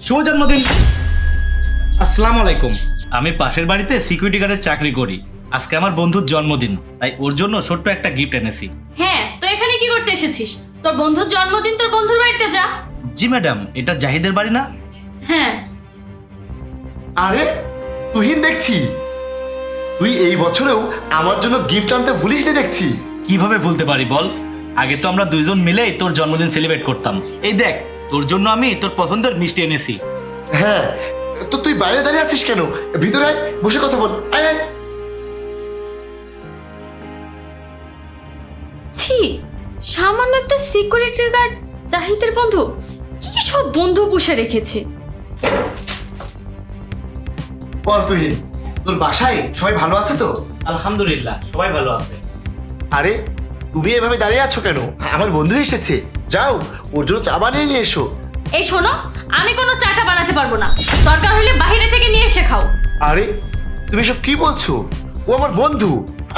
শুভ জন্মদিন। আসসালামু আলাইকুম। আমি পাশের বাড়িতে সিকিউরিটি গার্ডের চাকরি করি। আজকে আমার বন্ধুর জন্মদিন, তাই ওর জন্য ছোট্ট একটা গিফট এনেছি। হ্যাঁ, তো এখানে কি করতে এসেছিস? তোর বন্ধুর জন্মদিন, তোর বন্ধুর বাড়িতে যা। জি ম্যাডাম, এটা জাহিদের বাড়ি না? হ্যাঁ। আরে তুহিন, দেখছি তুই এই বছরেও আমার জন্য গিফট আনতে ভুলিসনি দেখছি। কিভাবে ভুলতে পারি বল? আগে তো আমরা দুইজন মিলেই তোর জন্মদিন সেলিব্রেট করতাম। এই দেখ, তোর জন্য আমি তোর পছন্দের মিষ্টি এনেছি। হ্যাঁ, তো তুই বাইরে দাঁড়িয়ে আছিস কেন? ভিতরে আয়, বসে কথা বল। আয় আয়। ছি, সামান্য একটা সিকিউরিটি গার্ড জাহিদের বন্ধু? কি সব বন্ধু পুষে রেখেছে। বল তুহিন, তোর বাসায় সবাই ভালো আছে তো? আলহামদুলিল্লাহ, সবাই ভালো আছে। আরে তুমি এভাবে দাঁড়িয়ে আছো কেন? আমার বন্ধু এসেছে, যাও ওর জন্য চা বানিয়ে নিয়ে এসো। এই শোনো, আমি কোনো চাটা বানাতে পারবো না, দরকার হলে বাইরে থেকে নিয়ে এসে খাও। আরে তুমি সব কি বলছো? ও আমার বন্ধু।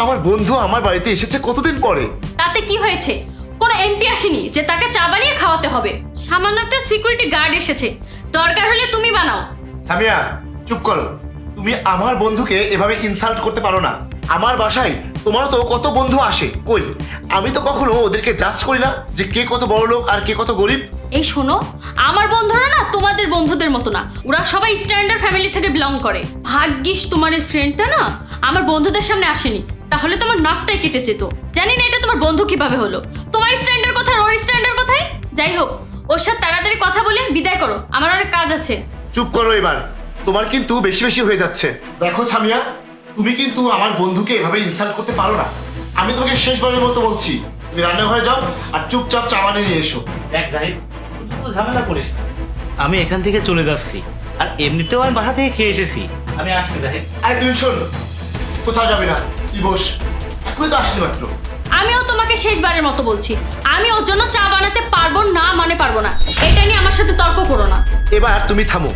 আমার বন্ধু আমার বাড়িতে এসেছে কতদিন পরে। তাতে কি হয়েছে? কোনো এমপি আসেনি যে তাকে চা বানিয়ে খাওয়াতে হবে। সামান্য একটা সিকিউরিটি গার্ড এসেছে, দরকার হলে তুমি বানাও। সামিয়া, চুপ করো। তুমি আমার বন্ধুকে এভাবে ইনসাল্ট করতে পারো না। আমার বাসায় তোমার তো কত বন্ধু আসে, কই আমি তো কখনো ওদেরকে জাজ করি না যে কে কত বড় লোক আর কে কত গরিব। এই শোনো, আমার বন্ধুরা না তোমাদের বন্ধুদের মতো না, ওরা সবাই স্ট্যান্ডার্ড ফ্যামিলি থেকে বিলং করে। ভাগ্যিস তোমার এই ফ্রেন্ডটা না আমার বন্ধুদের সামনে আসেনি, তাহলে তোমার নাকটাই কেটে যেত। জানি না এটা তোমার বন্ধু কিভাবে হলো। তোমার স্ট্যান্ডার্ড কোথায়, ওর স্ট্যান্ডার্ড কোথায়? যাই হোক, ওর সাথে তাড়াতাড়ি কথা বলে বিদায় করো, আমার অনেক কাজ আছে। চুপ করো এবার, তোমার কিন্তু বেশি বেশি হয়ে যাচ্ছে। দেখো সামিয়া, তুমি কিন্তু আমার বন্ধুকে এভাবে ইনসাল্ট করতে পারো না। আমি তোমাকে শেষবারের মতো বলছি, তুমি রান্নাঘরে যাও আর চুপচাপ চা বানিয়ে নিয়ে এসো। দেখ জাহিদ, শুধু ঝামেলা করিস না। আমি এখান থেকে চলে যাচ্ছি, আর এমনিতেও আমি বাসা থেকে খেয়ে এসেছি। আমি আসছি জাহিদ। আরে তুই শোন, কোথাও যাবে না, তুই বস, এখনই তো আসলি মাত্র। আমিও তোমাকে শেষবারের মতো বলছি, আমি ওর জন্য চা বানাতে পারবো না, মানে পারবো না। এটা নিয়ে আমার সাথে তর্ক করো না। এবার তুমি থামো।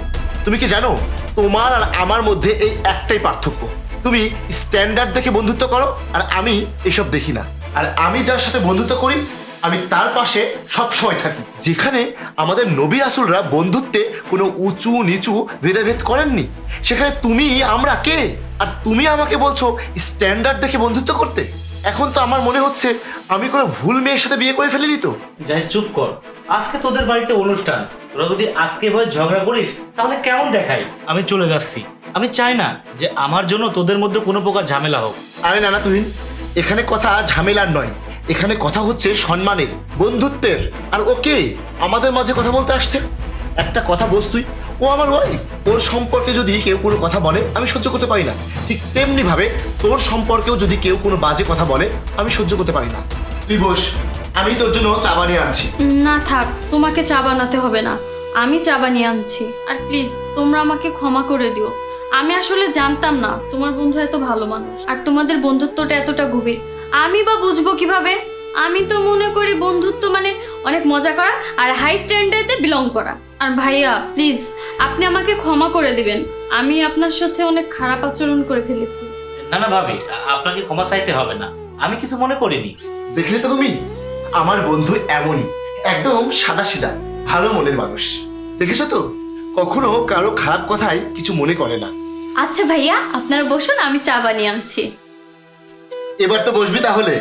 তুমি কি জানো তোমার আর আমার মধ্যে এই একটাই পার্থক্য? তুমি স্ট্যান্ডার্ড দেখে বন্ধুত্ব করো আর আমি এসব দেখি না। আর আমি যার সাথে বন্ধুত্ব করি আমি তার পাশে সব সময় থাকি। যেখানে আমাদের নবী রাসূলরা বন্ধুত্বে কোনো উঁচু নিচু ভেদাভেদ করেননি, সেখানে তুমি আমরা কে? আর তুমি আমাকে বলছো স্ট্যান্ডার্ড দেখে বন্ধুত্ব করতে। এখন তো আমার মনে হচ্ছে আমি কোনো ভুল মেয়ের সাথে বিয়ে করে ফেলিনি তো। জাহিদ চুপ কর, আজকে তোদের বাড়িতে অনুষ্ঠান। তোরা যদি আজকে ভয় ঝগড়া করিস তাহলে কেমন দেখাই? আমি চলে যাচ্ছি। আমি চাই না যে আমার জন্য তোদের মধ্যে কোনো প্রকার ঝামেলা হোক। আরে না না তুহিন, এখানে কথা ঝামেলার নয়, এখানে কথা হচ্ছে সম্মানের, বন্ধুত্বের। আর ওকে আমাদের মাঝে কথা বলতে আসছে। একটা কথা বস তুই, ও আমার ওয়াইফ। ওর সম্পর্কে যদি কেউ কোনো কথা বলে আমি সহ্য করতে পারি না, ঠিক তেমনি ভাবে তোর সম্পর্কেও যদি কেউ কোনো বাজে কথা বলে আমি সহ্য করতে পারি না। তুই বস, আমি তোর জন্য চা বানিয়ে আনছি। না থাক, তোমাকে চা বানাতে হবে না, আমি চা বানিয়ে আনছি। আর প্লিজ তোমরা আমাকে ক্ষমা করে দিও, আমি আসলে জানতাম না তোমার বন্ধু এত ভালো মানুষ আর তোমাদের বন্ধুত্বটা এতটা গভীর। আমি বা বুঝবো কিভাবে? আমি তো মনে করি বন্ধুত্ব মানে অনেক মজা করা আর হাই স্ট্যান্ডার্ডে বিলং করা। আর ভাইয়া প্লিজ আপনি আমাকে ক্ষমা করে দিবেন, আমি আপনার সাথে অনেক খারাপ আচরণ করে ফেলেছি। না না ভাবি, আপনাকে ক্ষমা চাইতে হবে না, আমি কিছু মনে করিনি। দেখলে তো তুমি, আমার বন্ধু এমনই, একদম সাদাসিধা ভালো মনের মানুষ। দেখেছো তো, কখনো কারো খারাপ কথায় কিছু মনে করে না। আচ্ছা ভাইয়া, আপনারা বসুন, আমি চা বানিয়ে আনছি। এবার তো বসবি তাহলে।